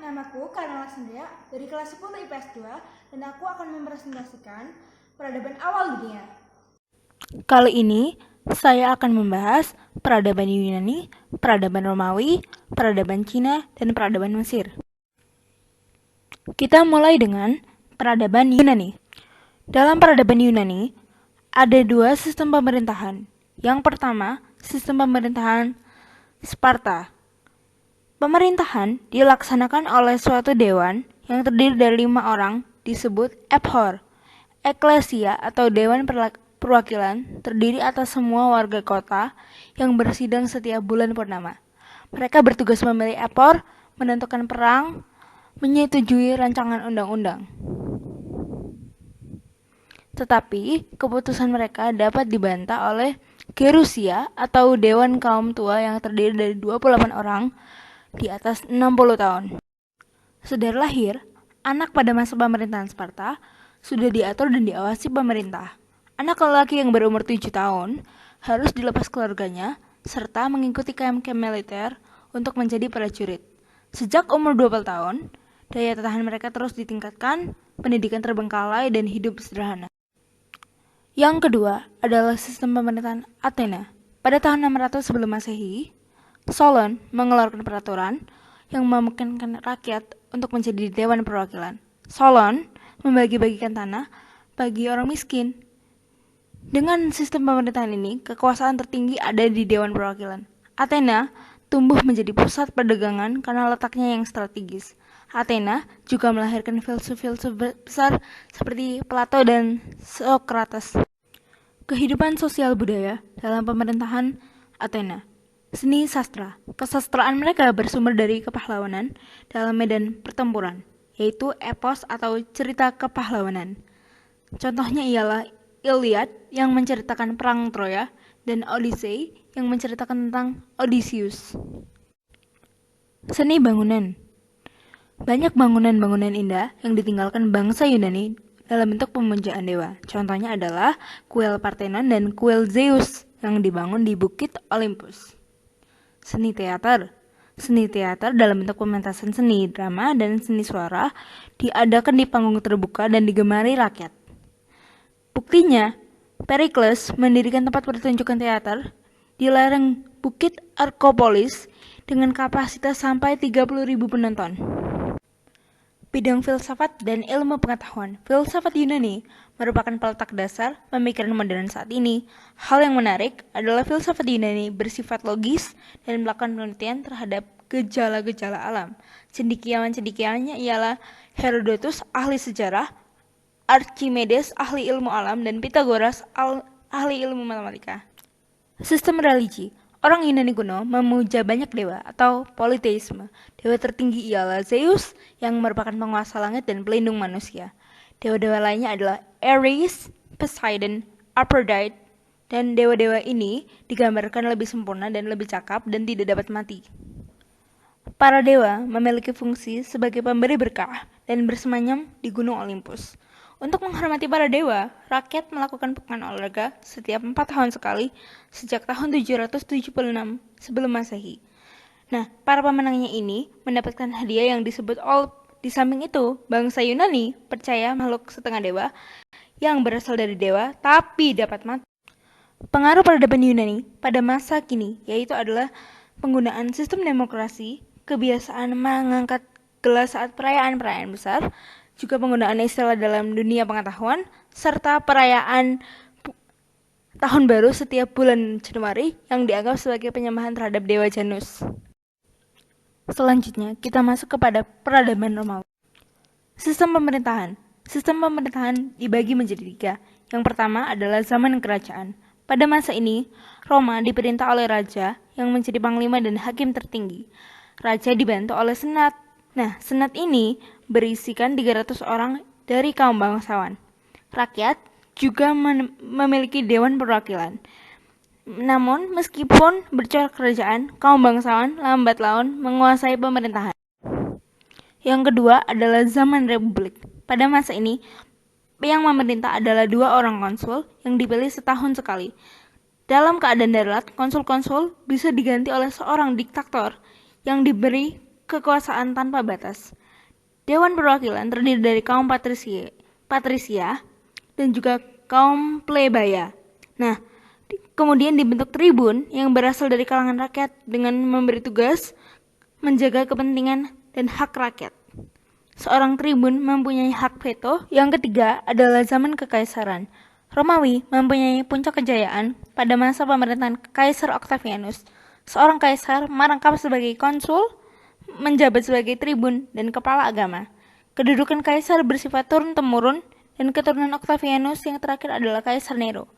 Namaku Karna Laksandria dari kelas 10 IPS 2 dan aku akan mempresentasikan peradaban awal dunia. Kali ini saya akan membahas peradaban Yunani, peradaban Romawi, peradaban Cina, dan peradaban Mesir. Kita mulai dengan peradaban Yunani. Dalam peradaban Yunani, ada dua sistem pemerintahan. Yang pertama, sistem pemerintahan Sparta. Pemerintahan dilaksanakan oleh suatu dewan yang terdiri dari 5 orang disebut ephor. Eklesia atau dewan perwakilan terdiri atas semua warga kota yang bersidang setiap bulan purnama. Mereka bertugas memilih ephor, menentukan perang, menyetujui rancangan undang-undang. Tetapi keputusan mereka dapat dibantah oleh Gerusia atau dewan kaum tua yang terdiri dari 28 orang di atas 60 tahun. Sejak lahir, anak pada masa pemerintahan Sparta sudah diatur dan diawasi pemerintah. Anak lelaki yang berumur 7 tahun harus dilepas keluarganya serta mengikuti camp-camp militer untuk menjadi prajurit. Sejak umur 20 tahun, daya tahan mereka terus ditingkatkan, pendidikan terbengkalai dan hidup sederhana. Yang kedua adalah sistem pemerintahan Athena. Pada tahun 600 sebelum Masehi, Solon mengeluarkan peraturan yang memungkinkan rakyat untuk menjadi dewan perwakilan. Solon membagi-bagikan tanah bagi orang miskin. Dengan sistem pemerintahan ini, kekuasaan tertinggi ada di dewan perwakilan. Athena tumbuh menjadi pusat perdagangan karena letaknya yang strategis. Athena juga melahirkan filsuf-filsuf besar seperti Plato dan Socrates. Kehidupan sosial budaya dalam pemerintahan Athena. Seni sastra. Kesastraan mereka bersumber dari kepahlawanan dalam medan pertempuran, yaitu epos atau cerita kepahlawanan. Contohnya ialah Iliad yang menceritakan perang Troya dan Odyssey yang menceritakan tentang Odysseus. Seni bangunan. Banyak bangunan-bangunan indah yang ditinggalkan bangsa Yunani dalam bentuk pemujaan dewa. Contohnya adalah kuil Parthenon dan kuil Zeus yang dibangun di Bukit Olympus. Seni teater. Seni teater dalam bentuk pementasan seni, drama, dan seni suara diadakan di panggung terbuka dan digemari rakyat. Buktinya, Pericles mendirikan tempat pertunjukan teater di lereng Bukit Arkopolis dengan kapasitas sampai 30.000 penonton. Bidang filsafat dan ilmu pengetahuan. Filsafat Yunani merupakan peletak dasar pemikiran modern saat ini. Hal yang menarik adalah filsafat Yunani bersifat logis dan melakukan penelitian terhadap gejala-gejala alam. Cendekiawan-cendekiawannya ialah Herodotus, ahli sejarah, Archimedes, ahli ilmu alam, dan Pythagoras, ahli ilmu matematika. Sistem religi. Orang Yunani kuno memuja banyak dewa atau politeisme. Dewa tertinggi ialah Zeus yang merupakan penguasa langit dan pelindung manusia. Dewa-dewa lainnya adalah Ares, Poseidon, Aphrodite, dan dewa-dewa ini digambarkan lebih sempurna dan lebih cakap dan tidak dapat mati. Para dewa memiliki fungsi sebagai pemberi berkah dan bersemayam di Gunung Olympus. Untuk menghormati para dewa, rakyat melakukan pekan olahraga setiap 4 tahun sekali sejak tahun 776 sebelum Masehi. Nah, para pemenangnya ini mendapatkan hadiah yang disebut Olp. Di samping itu, bangsa Yunani percaya makhluk setengah dewa yang berasal dari dewa tapi dapat mati. Pengaruh peradaban Yunani pada masa kini yaitu adalah penggunaan sistem demokrasi, kebiasaan mengangkat gelas saat perayaan-perayaan besar, juga penggunaan istilah dalam dunia pengetahuan, serta perayaan tahun baru setiap bulan Januari yang dianggap sebagai penyembahan terhadap dewa Janus. Selanjutnya, kita masuk kepada peradaban Romawi. Sistem pemerintahan. Sistem pemerintahan dibagi menjadi 3. Yang pertama adalah zaman kerajaan. Pada masa ini, Roma diperintah oleh raja yang menjadi panglima dan hakim tertinggi. Raja dibantu oleh senat. Nah, senat ini berisikan 300 orang dari kaum bangsawan. Rakyat juga memiliki dewan perwakilan. Namun, meskipun bercorak kerajaan, kaum bangsawan lambat laun menguasai pemerintahan. Yang kedua adalah zaman republik. Pada masa ini, yang memerintah adalah 2 orang konsul yang dipilih setahun sekali. Dalam keadaan darurat, konsul-konsul bisa diganti oleh seorang diktator yang diberi kekuasaan tanpa batas. Dewan Perwakilan terdiri dari kaum patrisia dan juga kaum plebaya. Nah, kemudian dibentuk tribun yang berasal dari kalangan rakyat dengan memberi tugas menjaga kepentingan dan hak rakyat. Seorang tribun mempunyai hak veto. Yang ketiga adalah zaman kekaisaran. Romawi mempunyai puncak kejayaan pada masa pemerintahan Kaisar Octavianus. Seorang kaisar merangkap sebagai konsul, menjabat sebagai tribun dan kepala agama. Kedudukan kaisar bersifat turun-temurun dan keturunan Octavianus yang terakhir adalah Kaisar Nero.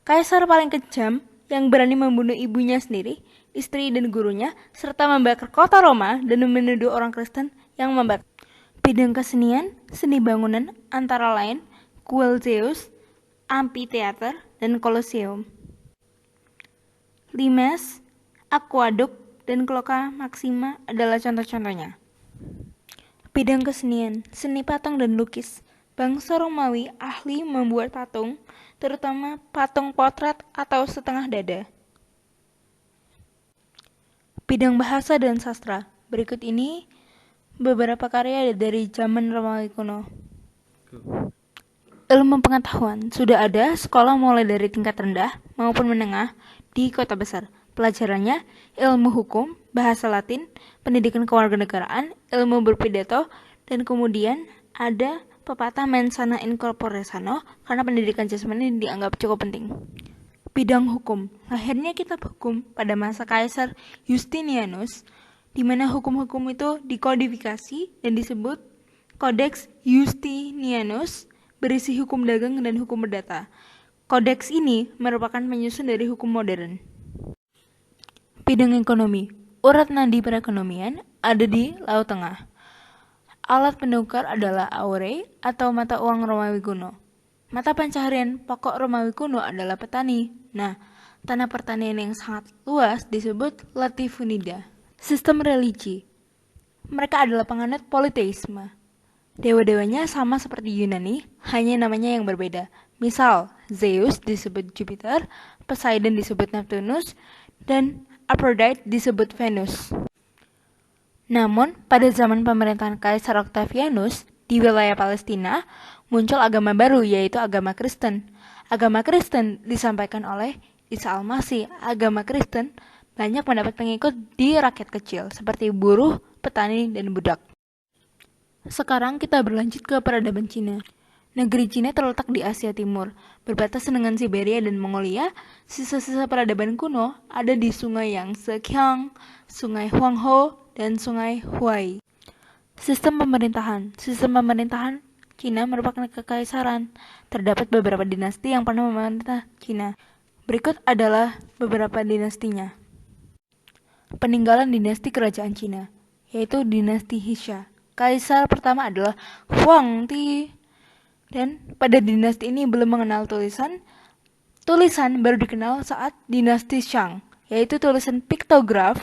Kaisar paling kejam yang berani membunuh ibunya sendiri, istri dan gurunya, serta membakar kota Roma dan menuduh orang Kristen yang membakar. Bidang kesenian, seni bangunan antara lain Colosseum, Amphitheater, dan Colosseum. Limes, Aquaduk, dan Cloaca Maxima adalah contoh-contohnya. Bidang kesenian, seni patung dan lukis. Bangsa Romawi ahli membuat patung, terutama patung potret atau setengah dada. Bidang bahasa dan sastra. Berikut ini beberapa karya dari zaman Romawi kuno. Ilmu pengetahuan. Sudah ada sekolah mulai dari tingkat rendah maupun menengah di kota besar. Pelajarannya ilmu hukum, bahasa Latin, pendidikan kewarganegaraan, ilmu berpidato, dan kemudian ada pepatah mens sana in corpore sano karena pendidikan jasmani dianggap cukup penting. Bidang hukum. Lahirnya kitab hukum pada masa Kaisar Justinianus, di mana hukum-hukum itu dikodifikasi dan disebut Codex Justinianus, berisi hukum dagang dan hukum perdata. Kodeks ini merupakan penyusun dari hukum modern. Bidang ekonomi. Urat nadi perekonomian ada di Laut Tengah. Alat penukar adalah aure atau mata uang Romawi kuno. Mata pencaharian pokok Romawi kuno adalah petani. Nah, tanah pertanian yang sangat luas disebut latifundia. Sistem religi. Mereka adalah penganut politeisme. Dewa-dewanya sama seperti Yunani, hanya namanya yang berbeda. Misal, Zeus disebut Jupiter, Poseidon disebut Neptunus, dan Aphrodite disebut Venus. Namun, pada zaman pemerintahan Kaisar Octavianus, di wilayah Palestina, muncul agama baru yaitu agama Kristen. Agama Kristen disampaikan oleh Isa Al-Masih. Agama Kristen banyak mendapat pengikut di rakyat kecil seperti buruh, petani, dan budak. Sekarang kita berlanjut ke peradaban Cina. Negeri Cina terletak di Asia Timur, berbatasan dengan Siberia dan Mongolia. Sisa-sisa peradaban kuno ada di Sungai Yangtze Kiang, Sungai Huanghe, dan Sungai Huai. Sistem pemerintahan. Sistem pemerintahan Cina merupakan kekaisaran. Terdapat beberapa dinasti yang pernah memerintah Cina. Berikut adalah beberapa dinastinya. Peninggalan dinasti kerajaan Cina, yaitu dinasti Xia. Kaisar pertama adalah Huangdi. Dan pada dinasti ini belum mengenal tulisan. Tulisan baru dikenal saat dinasti Shang, yaitu tulisan piktograf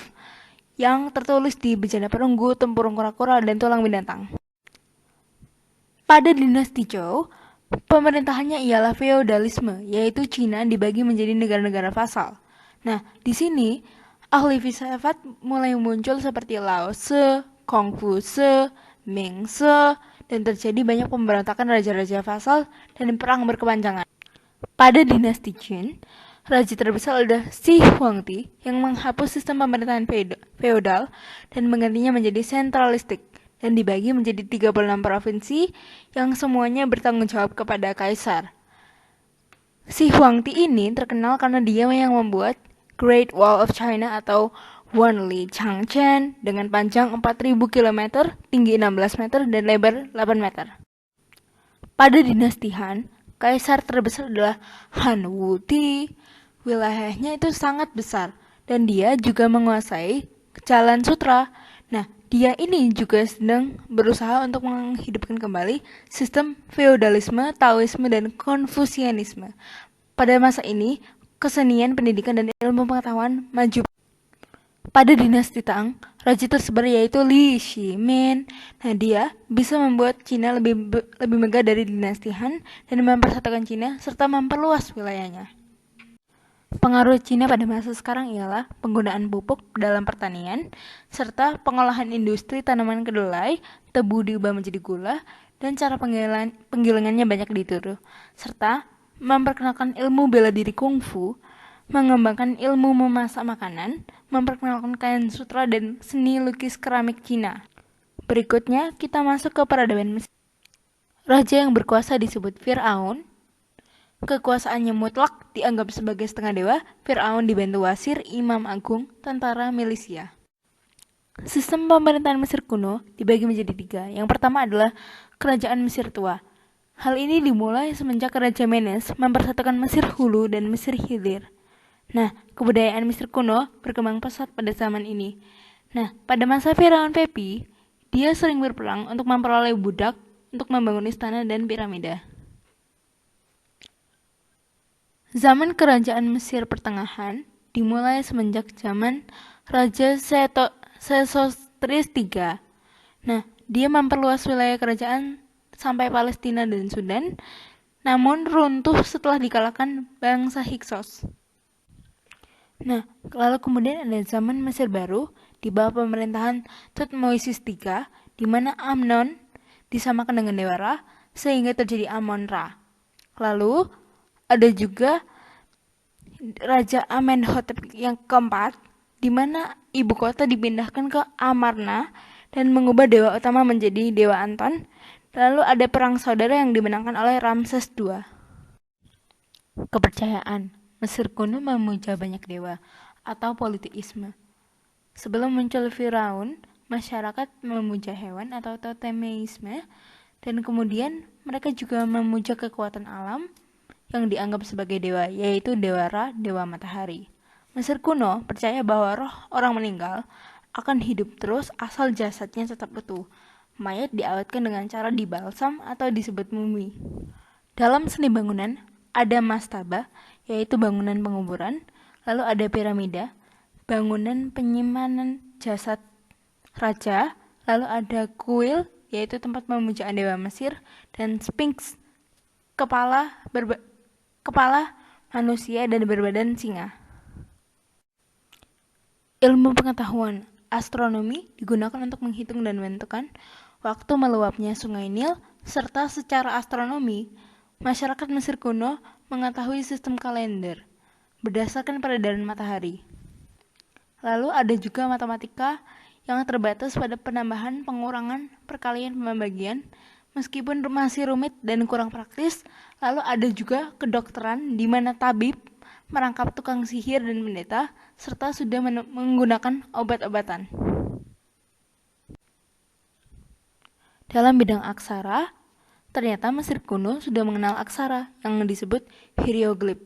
yang tertulis di bejana perunggu, tempurung kura-kura, dan tulang binatang. Pada dinasti Zhou, pemerintahannya ialah feodalisme, yaitu Cina dibagi menjadi negara-negara vasal. Nah, di sini ahli filsafat mulai muncul seperti Lao Tse, Confucius, Ming Tse, dan terjadi banyak pemberontakan raja-raja vasal dan perang berkepanjangan. Pada dinasti Qin, raja terbesar adalah Shi Huangdi yang menghapus sistem pemerintahan feodal dan menggantinya menjadi sentralistik dan dibagi menjadi 36 provinsi yang semuanya bertanggung jawab kepada kaisar. Shi Huangdi ini terkenal karena dia yang membuat Great Wall of China atau Wanli Changchen dengan panjang 4.000 km, tinggi 16 meter, dan lebar 8 meter. Pada dinasti Han, kaisar terbesar adalah Han Wudi. Wilayahnya itu sangat besar dan dia juga menguasai Jalan Sutra. Nah, dia ini juga sedang berusaha untuk menghidupkan kembali sistem feodalisme, Taoisme, dan Konfusianisme. Pada masa ini, kesenian, pendidikan, dan ilmu pengetahuan maju. Pada dinasti Tang, raja tersebar yaitu Li Shimin. Nah, dia bisa membuat Cina lebih megah dari dinasti Han dan mempersatukan Cina serta memperluas wilayahnya. Pengaruh Cina pada masa sekarang ialah penggunaan pupuk dalam pertanian, serta pengolahan industri tanaman kedelai, tebu diubah menjadi gula, dan cara penggilingannya banyak ditiru, serta memperkenalkan ilmu bela diri kungfu, mengembangkan ilmu memasak makanan, memperkenalkan kain sutra dan seni lukis keramik Cina. Berikutnya kita masuk ke peradaban Mesir. Raja yang berkuasa disebut Fir'aun. Kekuasaannya mutlak, dianggap sebagai setengah dewa. Fir'aun dibantu wasir, imam agung, tentara, milisia. Sistem pemerintahan Mesir kuno dibagi menjadi 3. Yang pertama adalah Kerajaan Mesir Tua. Hal ini dimulai semenjak Raja Menes mempersatukan Mesir Hulu dan Mesir Hilir. Nah, kebudayaan Mesir kuno berkembang pesat pada zaman ini. Nah, pada masa Firaun Pepi, dia sering berperang untuk memperoleh budak untuk membangun istana dan piramida. Zaman Kerajaan Mesir Pertengahan dimulai semenjak zaman Raja Sesostris III. Nah, dia memperluas wilayah kerajaan sampai Palestina dan Sudan, namun runtuh setelah dikalahkan bangsa Hyksos. Nah, lalu kemudian ada zaman Mesir Baru di bawah pemerintahan Thutmosis III, di mana Amnon disamakan dengan Dewa Ra, sehingga terjadi Amon-Ra. Lalu ada juga Raja Amenhotep yang keempat, di mana ibu kota dipindahkan ke Amarna dan mengubah dewa utama menjadi Dewa Anton. Lalu ada perang saudara yang dimenangkan oleh Ramses II. Kepercayaan Mesir kuno memuja banyak dewa atau politeisme. Sebelum muncul Firaun, masyarakat memuja hewan atau totemisme, dan kemudian mereka juga memuja kekuatan alam yang dianggap sebagai dewa, yaitu Dewa Ra, Dewa Matahari. Mesir kuno percaya bahwa roh orang meninggal akan hidup terus asal jasadnya tetap utuh. Mayat diawetkan dengan cara dibalsam atau disebut mumi. Dalam seni bangunan ada mastaba, yaitu bangunan penguburan, lalu ada piramida, bangunan penyimpanan jasad raja, lalu ada kuil, yaitu tempat pemujaan dewa Mesir, dan Sphinx, kepala manusia dan berbadan singa. Ilmu pengetahuan astronomi digunakan untuk menghitung dan menentukan waktu meluapnya sungai Nil, serta secara astronomi, masyarakat Mesir kuno mengetahui sistem kalender berdasarkan peredaran matahari. Lalu ada juga matematika yang terbatas pada penambahan, pengurangan, perkalian, pembagian, meskipun masih rumit dan kurang praktis. Lalu ada juga kedokteran, di mana tabib merangkap tukang sihir dan pendeta, serta sudah menggunakan obat-obatan. Dalam bidang aksara, ternyata Mesir kuno sudah mengenal aksara yang disebut hieroglif.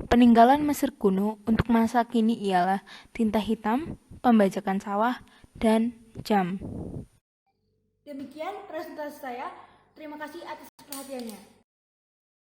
Peninggalan Mesir kuno untuk masa kini ialah tinta hitam, pembajakan sawah, dan jam. Demikian presentasi saya. Terima kasih atas perhatiannya.